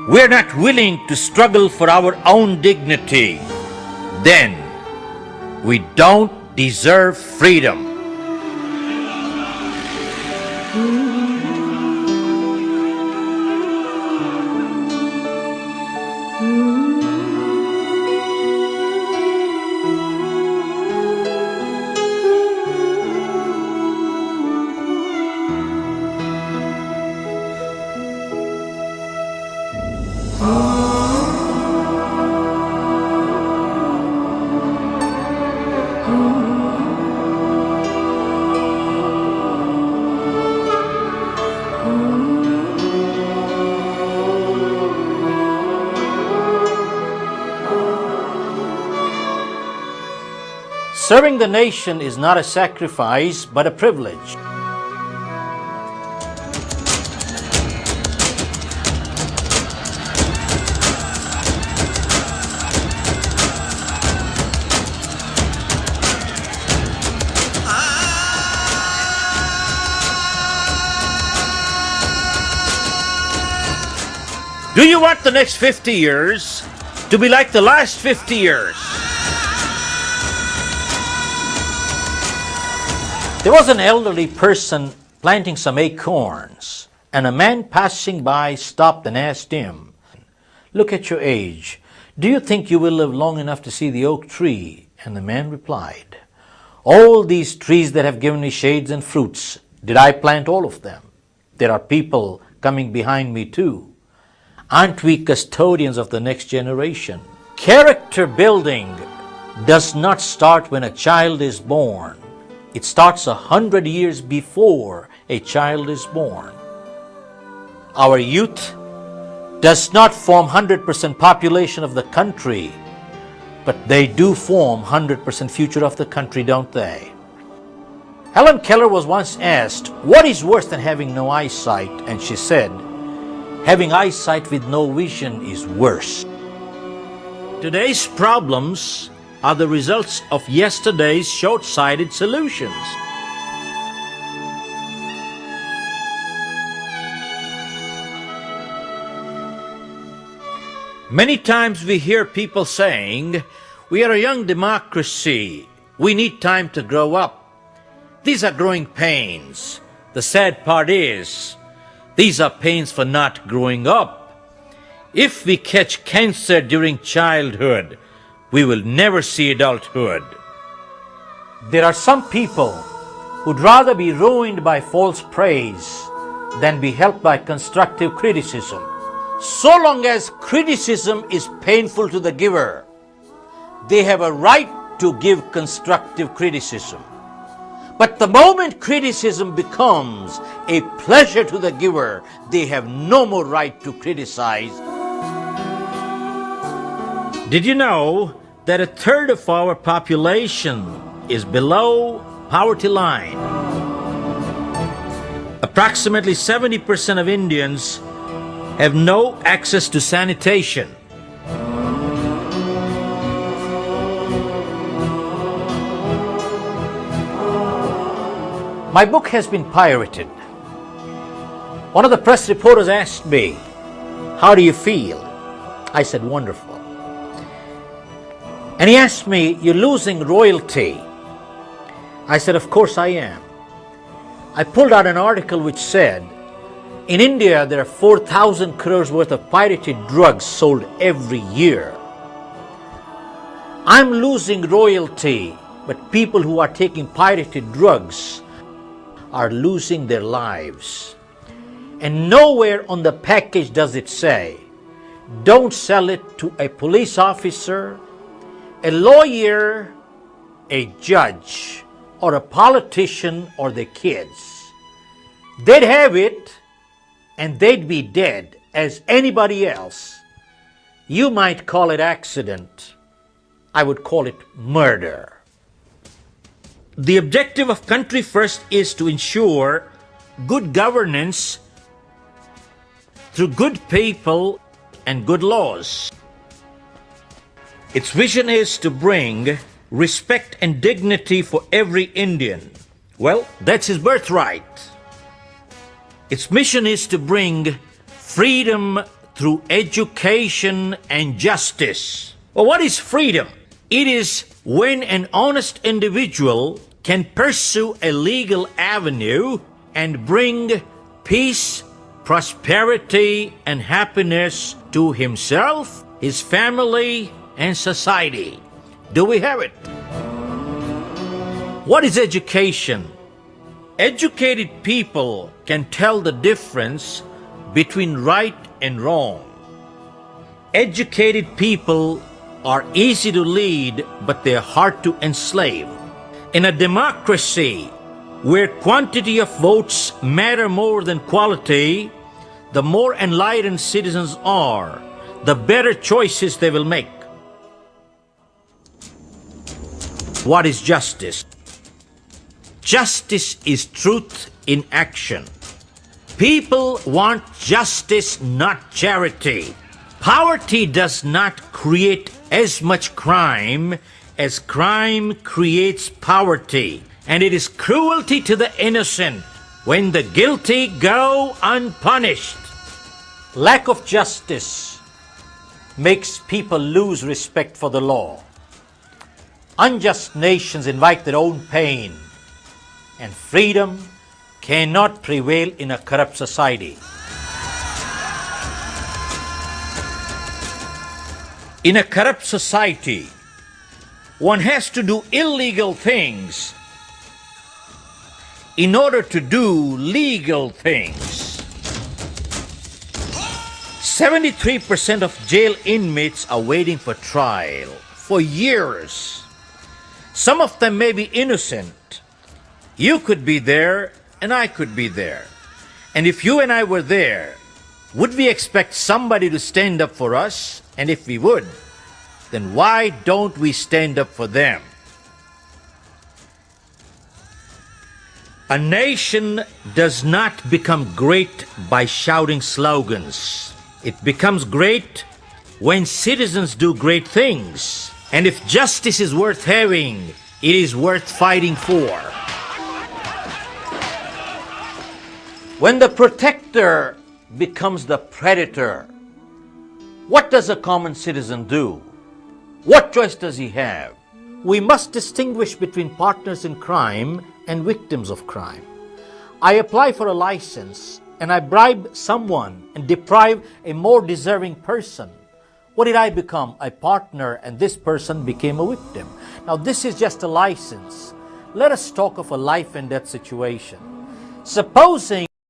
we're not willing to struggle for our own dignity, then we don't deserve freedom. Serving the nation is not a sacrifice, but a privilege. Do you want the next 50 years to be like the last 50 years? There was an elderly person planting some acorns, and a man passing by stopped and asked him, "Look at your age. Do you think you will live long enough to see the oak tree?" And the man replied, "All these trees that have given me shades and fruits, did I plant all of them? There are people coming behind me too. Aren't we custodians of the next generation?" Character building does not start when a child is born. It starts 100 years before a child is born. Our youth does not form 100% population of the country, but they do form 100% future of the country, don't they? Helen Keller was once asked, "What is worse than having no eyesight?" And she said, "Having eyesight with no vision is worse." Today's problems are the results of yesterday's short-sighted solutions. Many times we hear people saying, "We are a young democracy. We need time to grow up." These are growing pains. The sad part is, these are pains for not growing up. If we catch cancer during childhood, we will never see adulthood. There are some people who'd rather be ruined by false praise than be helped by constructive criticism. So long as criticism is painful to the giver, they have a right to give constructive criticism. But the moment criticism becomes a pleasure to the giver, they have no more right to criticize. Did you know that 1/3 of our population is below poverty line? Approximately 70% of Indians have no access to sanitation. My book has been pirated. One of the press reporters asked me, "How do you feel?" I said, "Wonderful." And he asked me, "You're losing royalty." I said, "Of course I am." I pulled out an article which said, in India there are 4,000 crores worth of pirated drugs sold every year. I'm losing royalty, but people who are taking pirated drugs are losing their lives. And nowhere on the package does it say, don't sell it to a police officer, a lawyer, a judge, or a politician, or the kids. They'd have it and they'd be dead as anybody else. You might call it accident. I would call it murder. The objective of Country First is to ensure good governance through good people and good laws. Its vision is to bring respect and dignity for every Indian. Well, that's his birthright. Its mission is to bring freedom through education and justice. Well, what is freedom? It is when an honest individual can pursue a legal avenue and bring peace, prosperity, and happiness to himself, his family, and society. Do we have it? What is education? Educated people can tell the difference between right and wrong. Educated people are easy to lead, but they're hard to enslave. In a democracy where quantity of votes matter more than quality, the more enlightened citizens are, the better choices they will make. What is justice? Justice is truth in action. People want justice, not charity. Poverty does not create as much crime as crime creates poverty. And it is cruelty to the innocent when the guilty go unpunished. Lack of justice makes people lose respect for the law. Unjust nations invite their own pain, and freedom cannot prevail in a corrupt society. In a corrupt society, one has to do illegal things in order to do legal things. 73% of jail inmates are waiting for trial for years. Some of them may be innocent. You could be there and I could be there. And if you and I were there, would we expect somebody to stand up for us? And if we would, then why don't we stand up for them? A nation does not become great by shouting slogans. It becomes great when citizens do great things. And if justice is worth having, it is worth fighting for. When the protector becomes the predator, what does a common citizen do? What choice does he have? We must distinguish between partners in crime and victims of crime. I apply for a license and I bribe someone and deprive a more deserving person. What did I become? A partner, and this person became a victim. Now this is just a license. Let us talk of a life and death situation. Supposing